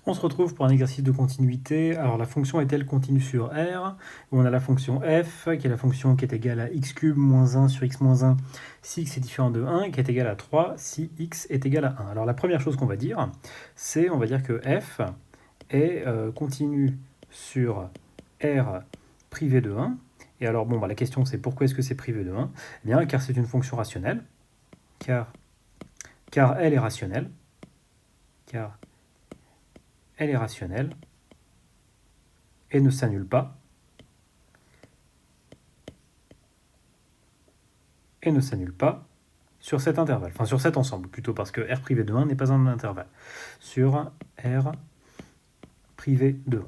On se retrouve pour un exercice de continuité. Alors la fonction est-elle continue sur R, où on a la fonction f, qui est la fonction qui est égale à x cube moins 1 sur x moins 1 si x est différent de 1, qui est égal à 3 si x est égal à 1. Alors la première chose qu'on va dire, c'est on va dire que f est continue sur R privé de 1. Et alors bon, la question c'est pourquoi est-ce que c'est privé de 1? Eh bien car c'est une fonction rationnelle, car elle est rationnelle, elle est rationnelle et ne s'annule pas. Et ne s'annule pas sur cet intervalle. Enfin, sur cet ensemble, plutôt, parce que R privé de 1 n'est pas un intervalle. Sur R privé de 1.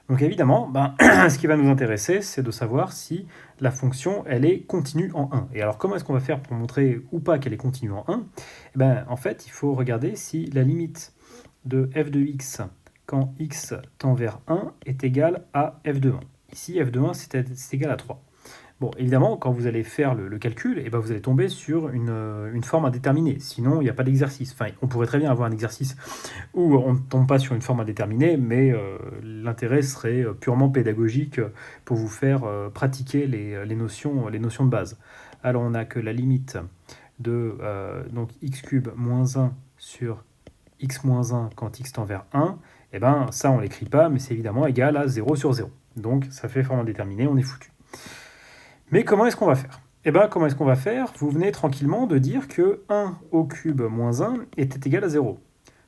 Donc évidemment, ce qui va nous intéresser, c'est de savoir si la fonction, elle est continue en 1. Et alors, comment est-ce qu'on va faire pour montrer ou pas qu'elle est continue en 1 ? En fait, il faut regarder si la limite de f de x quand x tend vers 1 est égale à f de 1. Ici, f de 1, c'est égal à 3. Bon, évidemment, quand vous allez faire le calcul, vous allez tomber sur une forme indéterminée. Sinon, il n'y a pas d'exercice. Enfin, on pourrait très bien avoir un exercice où on ne tombe pas sur une forme indéterminée, mais l'intérêt serait purement pédagogique pour vous faire pratiquer les notions de base. Alors, on a que la limite de donc x cube moins 1 sur x moins 1 quand x tend vers 1, ça, on ne l'écrit pas, mais c'est évidemment égal à 0 sur 0. Donc, ça fait forme indéterminée, on est foutu. Mais comment est-ce qu'on va faire ? Comment est-ce qu'on va faire ? Vous venez tranquillement de dire que 1 au cube moins 1 était égal à 0.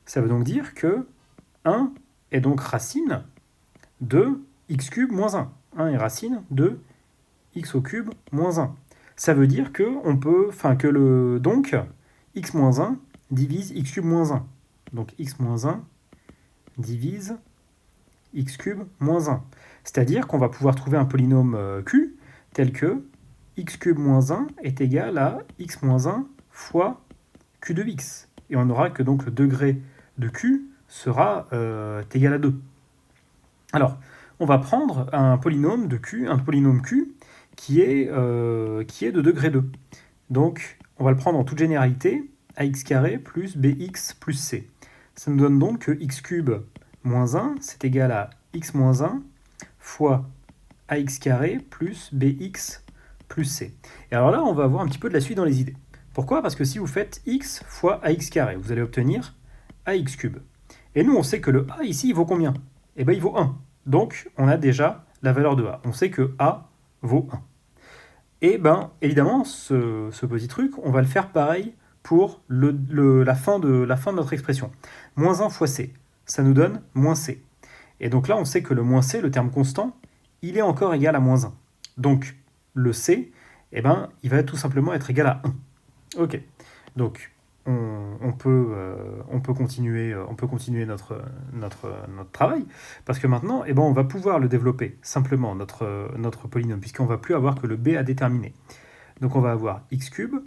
Ça veut donc dire que 1 est donc racine de x cube moins 1. 1 est racine de x au cube moins 1. Ça veut dire que on peut, donc x moins 1 divise x cube moins 1. Donc x moins 1 divise x cube moins 1. C'est-à-dire qu'on va pouvoir trouver un polynôme q tel que x cube moins 1 est égal à x moins 1 fois q de x. Et on aura que donc le degré de q sera égal à 2. Alors, on va prendre un polynôme de q, qui est de degré 2. Donc, on va le prendre en toute généralité, ax carré plus bx plus c. Ça nous donne donc que x cube moins 1, c'est égal à x moins 1 fois ax carré plus bx plus c. Et alors là, on va avoir un petit peu de la suite dans les idées. Pourquoi ? Parce que si vous faites x fois ax carré, vous allez obtenir ax cube. Et nous, on sait que le a ici, il vaut combien ? Il vaut 1. Donc, on a déjà la valeur de a. On sait que a vaut 1. Et évidemment, ce petit truc, on va le faire pareil pour la fin de notre expression. Moins 1 fois c, ça nous donne moins c. Et donc là, on sait que le moins c, le terme constant, il est encore égal à moins 1. Donc, le c, il va tout simplement être égal à 1. Ok, donc on peut continuer notre travail, parce que maintenant, on va pouvoir le développer simplement, notre polynôme, puisqu'on ne va plus avoir que le b à déterminer. Donc on va avoir x cube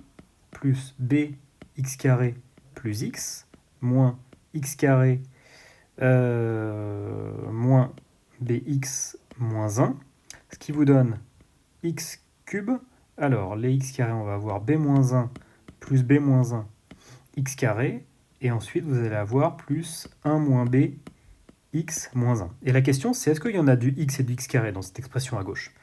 plus bx carré plus x, moins x carré moins bx moins 1, ce qui vous donne x cube. Alors, les x carrés, on va avoir b moins 1 plus b moins 1 x carré, et ensuite vous allez avoir plus 1 moins b x moins 1. Et la question, c'est est-ce qu'il y en a du x et du x carré dans cette expression à gauche ?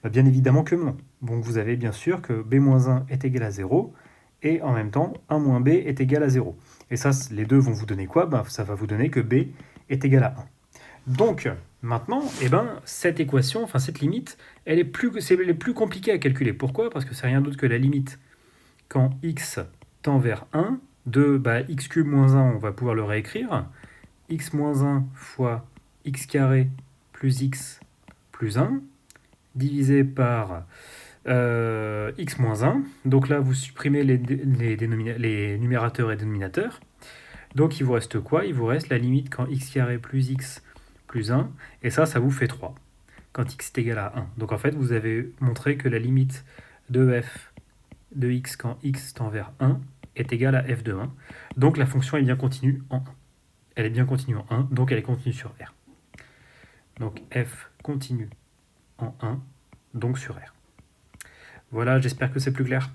Bien évidemment que non. Donc vous avez bien sûr que b moins 1 est égal à 0, et en même temps, 1 moins b est égal à 0. Et ça, les deux vont vous donner quoi ? Ça va vous donner que b est égal à 1. Donc, maintenant, cette équation, cette limite, elle est plus compliquée à calculer. Pourquoi ? Parce que c'est rien d'autre que la limite quand x tend vers 1 de x cube moins 1, on va pouvoir le réécrire, x moins 1 fois x carré plus x plus 1, divisé par x moins 1. Donc là, vous supprimez les numérateurs et dénominateurs. Donc il vous reste quoi ? Il vous reste la limite quand x carré plus x plus 1, et ça vous fait 3, quand x est égal à 1. Donc en fait, vous avez montré que la limite de f de x quand x tend vers 1 est égale à f de 1. Donc la fonction est bien continue en 1. Elle est bien continue en 1, donc elle est continue sur R. Donc f continue en 1, donc sur R. Voilà, j'espère que c'est plus clair.